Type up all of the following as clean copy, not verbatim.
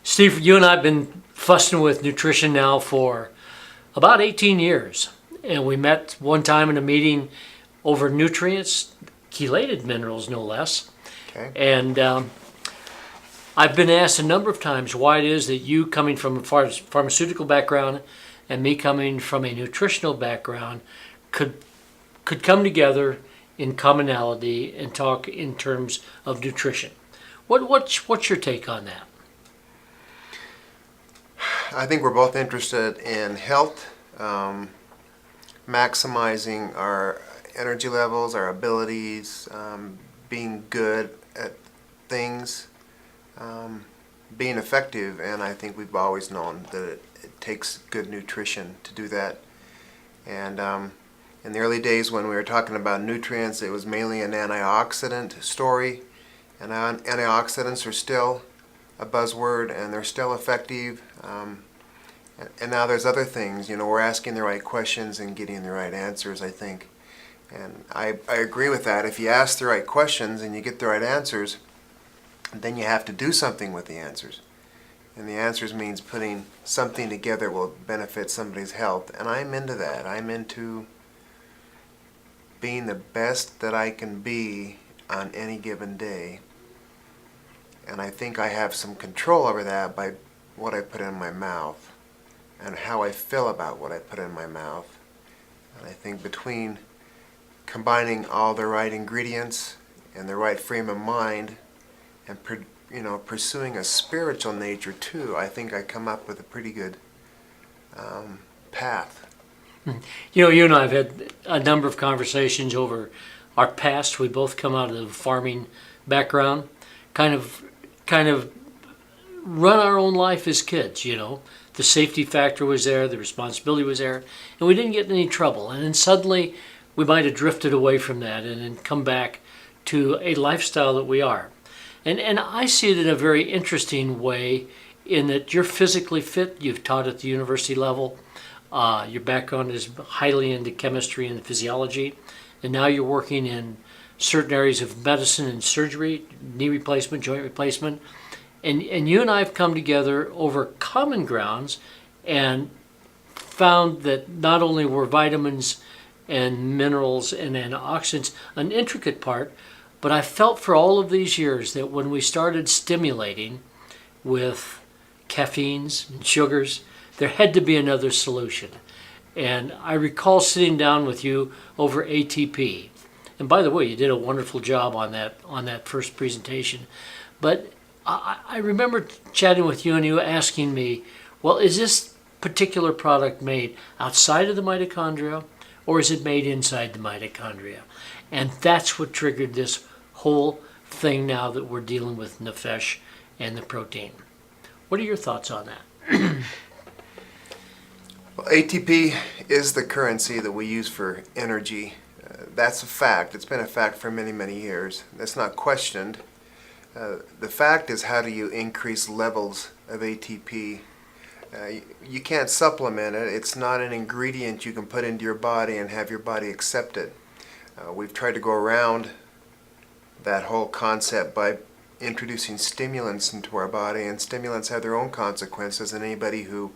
Steve, you and I have been fussing with nutrition now for about 18 years. And we met one time in a meeting over nutrients, chelated minerals no less. Okay. And I've been asked a number of times why it is that you, coming from a pharmaceutical background and me coming from a nutritional background, could come together in commonality and talk in terms of nutrition. What's your take on that? I think we're both interested in health, maximizing our energy levels, our abilities, being good at things, being effective, and I think we've always known that it takes good nutrition to do that. And in the early days when we were talking about nutrients, it was mainly an antioxidant story, and antioxidants are still a buzzword and they're still effective. And now there's other things, we're asking the right questions and getting the right answers, I think. And I agree with that. If you ask the right questions and you get the right answers, then you have to do something with the answers. And the answers means putting something together that will benefit somebody's health. And I'm into that. I'm into being the best that I can be on any given day. And I think I have some control over that by what I put in my mouth and how I feel about what I put in my mouth. And I think between combining all the right ingredients and the right frame of mind and pursuing a spiritual nature too, I think I come up with a pretty good path. You and I have had a number of conversations over our past. We both come out of the farming background, kind of run our own life as kids, The safety factor was there, the responsibility was there, and we didn't get in any trouble. And then suddenly we might have drifted away from that and then come back to a lifestyle that we are. And I see it in a very interesting way in that you're physically fit, you've taught at the university level, your background is highly into chemistry and physiology, and now you're working in certain areas of medicine and surgery, knee replacement, joint replacement. And you and I have come together over common grounds and found that not only were vitamins and minerals and antioxidants an intricate part, but I felt for all of these years that when we started stimulating with caffeines and sugars, there had to be another solution. And I recall sitting down with you over ATP. And by the way, you did a wonderful job on that first presentation. But I remember chatting with you and you asking me, well, is this particular product made outside of the mitochondria or is it made inside the mitochondria? And that's what triggered this whole thing now that we're dealing with Nefesh and the protein. What are your thoughts on that? Well, ATP is the currency that we use for energy. That's a fact. It's been a fact for many, many years. That's not questioned. The fact is, how do you increase levels of ATP? You can't supplement it. It's not an ingredient you can put into your body and have your body accept it. We've tried to go around that whole concept by introducing stimulants into our body, and stimulants have their own consequences, and anybody who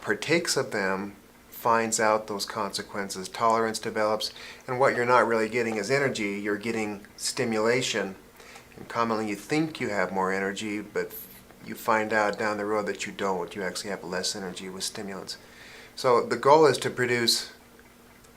partakes of them finds out those consequences. Tolerance develops, and what you're not really getting is energy, you're getting stimulation. And commonly you think you have more energy, but you find out down the road that you don't. You actually have less energy with stimulants. So the goal is to produce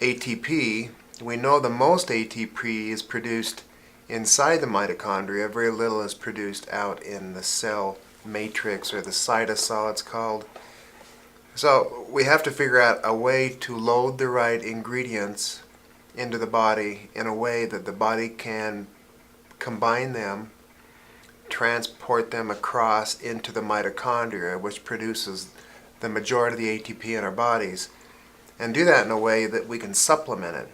ATP. We know the most ATP is produced inside the mitochondria. Very little is produced out in the cell matrix, or the cytosol it's called. So we have to figure out a way to load the right ingredients into the body in a way that the body can combine them, transport them across into the mitochondria, which produces the majority of the ATP in our bodies, and do that in a way that we can supplement it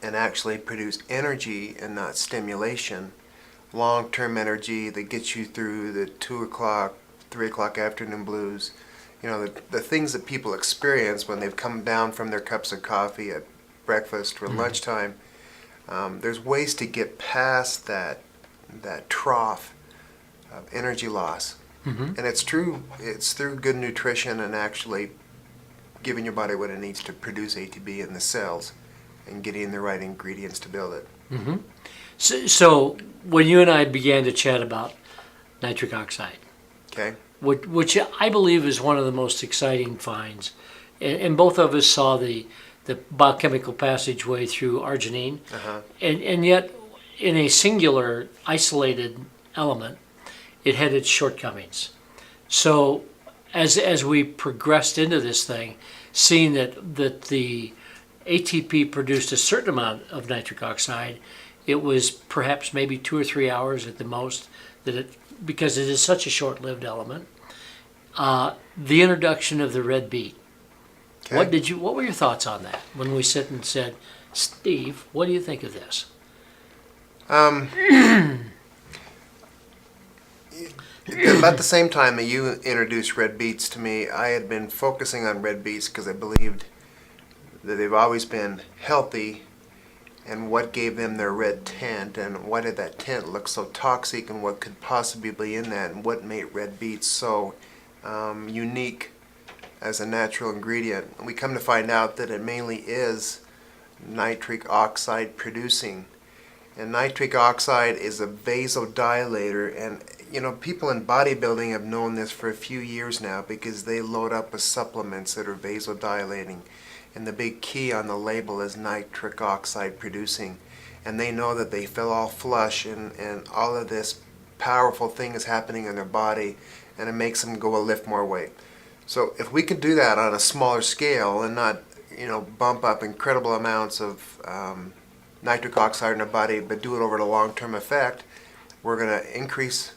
and actually produce energy and not stimulation, long-term energy that gets you through the 2 o'clock, 3 o'clock afternoon blues. The things that people experience when they've come down from their cups of coffee at breakfast or lunchtime. There's ways to get past that trough of energy loss. And it's true. It's through good nutrition and actually giving your body what it needs to produce ATP in the cells and getting the right ingredients to build it. So when you and I began to chat about nitric oxide, Okay? which I believe is one of the most exciting finds, and both of us saw the biochemical passageway through arginine, and yet in a singular, isolated element, it had its shortcomings. So as we progressed into this thing, seeing that the ATP produced a certain amount of nitric oxide, it was perhaps maybe 2 or 3 hours at the most, because it is such a short-lived element. The introduction of the red beet. Okay. What were your thoughts on that when we sit and said, Steve, what do you think of this? About the same time that you introduced red beets to me, I had been focusing on red beets because I believed that they've always been healthy, and what gave them their red tint, and why did that tint look so toxic, and what could possibly be in that, and what made red beets so unique as a natural ingredient. And we come to find out that it mainly is nitric oxide producing. And nitric oxide is a vasodilator, and people in bodybuilding have known this for a few years now because they load up with supplements that are vasodilating. And the big key on the label is nitric oxide producing. And they know that they feel all flush, and all of this powerful thing is happening in their body, and it makes them go lift more weight. So if we could do that on a smaller scale and not, bump up incredible amounts of nitric oxide in our body, but do it over the long-term effect, we're going to increase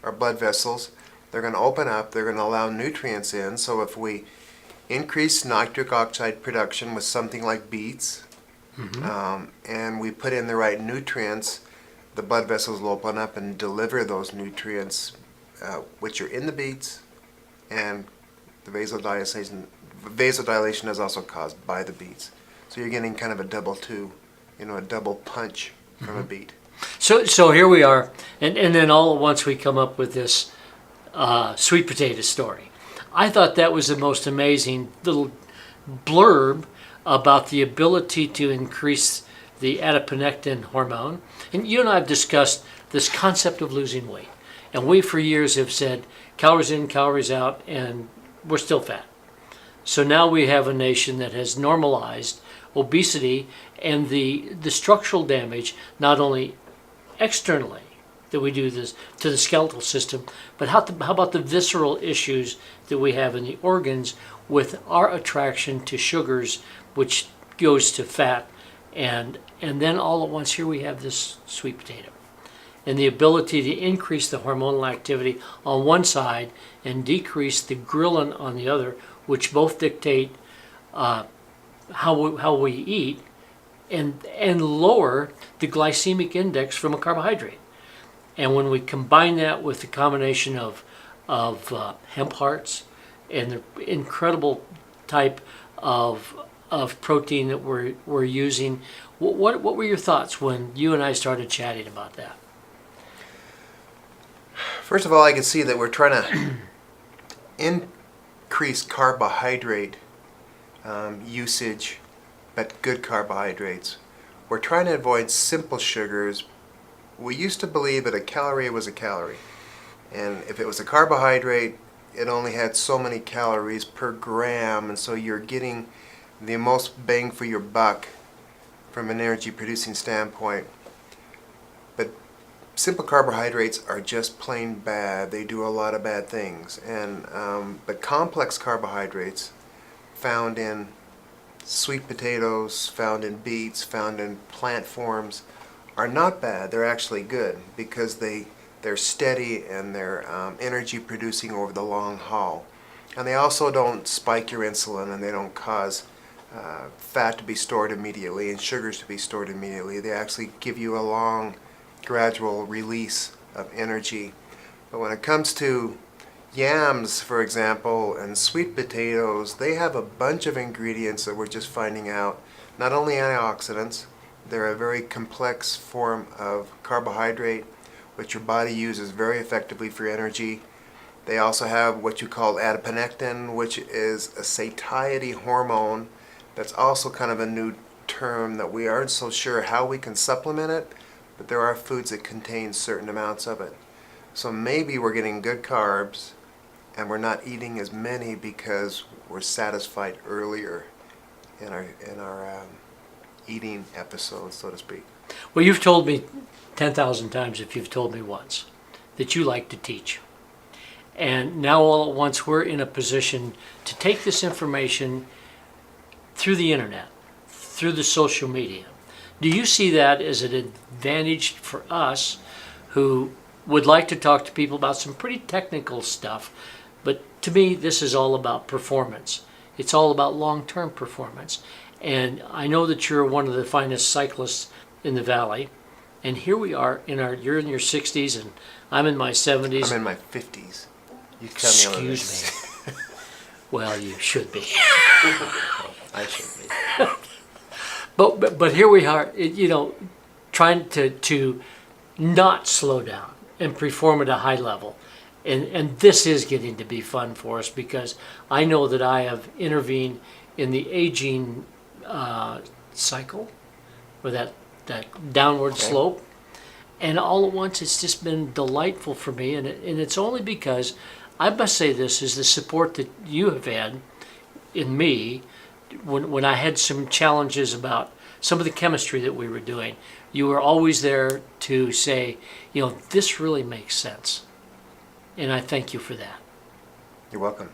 our blood vessels. They're going to open up. They're going to allow nutrients in. So if we increase nitric oxide production with something like beets, and we put in the right nutrients, the blood vessels will open up and deliver those nutrients, which are in the beets, and the vasodilation is also caused by the beets. So you're getting kind of a double punch from a beet. So here we are, and then all at once we come up with this sweet potato story. I thought that was the most amazing little blurb about the ability to increase the adiponectin hormone. And you and I have discussed this concept of losing weight. And we for years have said calories in, calories out, and we're still fat. So now we have a nation that has normalized obesity and the structural damage, not only externally that we do this to the skeletal system, but how about the visceral issues that we have in the organs with our attraction to sugars, which goes to fat, and then all at once here we have this sweet potato and the ability to increase the hormonal activity on one side and decrease the ghrelin on the other, which both dictate how we eat, and lower the glycemic index from a carbohydrate. And when we combine that with the combination of hemp hearts and the incredible type of protein that we're using, what were your thoughts when you and I started chatting about that? First of all, I can see that we're trying to increase carbohydrate usage, but good carbohydrates. We're trying to avoid simple sugars. We used to believe that a calorie was a calorie, and if it was a carbohydrate, it only had so many calories per gram, and so you're getting the most bang for your buck from an energy producing standpoint. But simple carbohydrates are just plain bad. They do a lot of bad things, and but complex carbohydrates found in sweet potatoes, found in beets, found in plant forms are not bad. They're actually good because they're steady and they're energy producing over the long haul. And they also don't spike your insulin, and they don't cause fat to be stored immediately and sugars to be stored immediately. They actually give you a long, gradual release of energy. But when it comes to yams, for example, and sweet potatoes, they have a bunch of ingredients that we're just finding out. Not only antioxidants, they're a very complex form of carbohydrate which your body uses very effectively for energy. They also have what you call adiponectin, which is a satiety hormone. That's also kind of a new term that we aren't so sure how we can supplement it, but there are foods that contain certain amounts of it. So maybe we're getting good carbs and we're not eating as many because we're satisfied earlier in our eating episode, so to speak. Well, you've told me 10,000 times, if you've told me once, that you like to teach. And now all at once we're in a position to take this information through the internet, through the social media. Do you see that as an advantage for us who would like to talk to people about some pretty technical stuff? But to me, this is all about performance. It's all about long-term performance. And I know that you're one of the finest cyclists in the Valley. And here we are you're in your 60s and I'm in my 70s. I'm in my 50s. You tell me. Excuse me. Well, you should be. I should be. But here we are, trying to not slow down and perform at a high level. And this is getting to be fun for us because I know that I have intervened in the aging cycle, or that downward slope. And all at once, it's just been delightful for me. And it's only because, I must say this, is the support that you have had in me when I had some challenges about some of the chemistry that we were doing. You were always there to say, this really makes sense. And I thank you for that. You're welcome.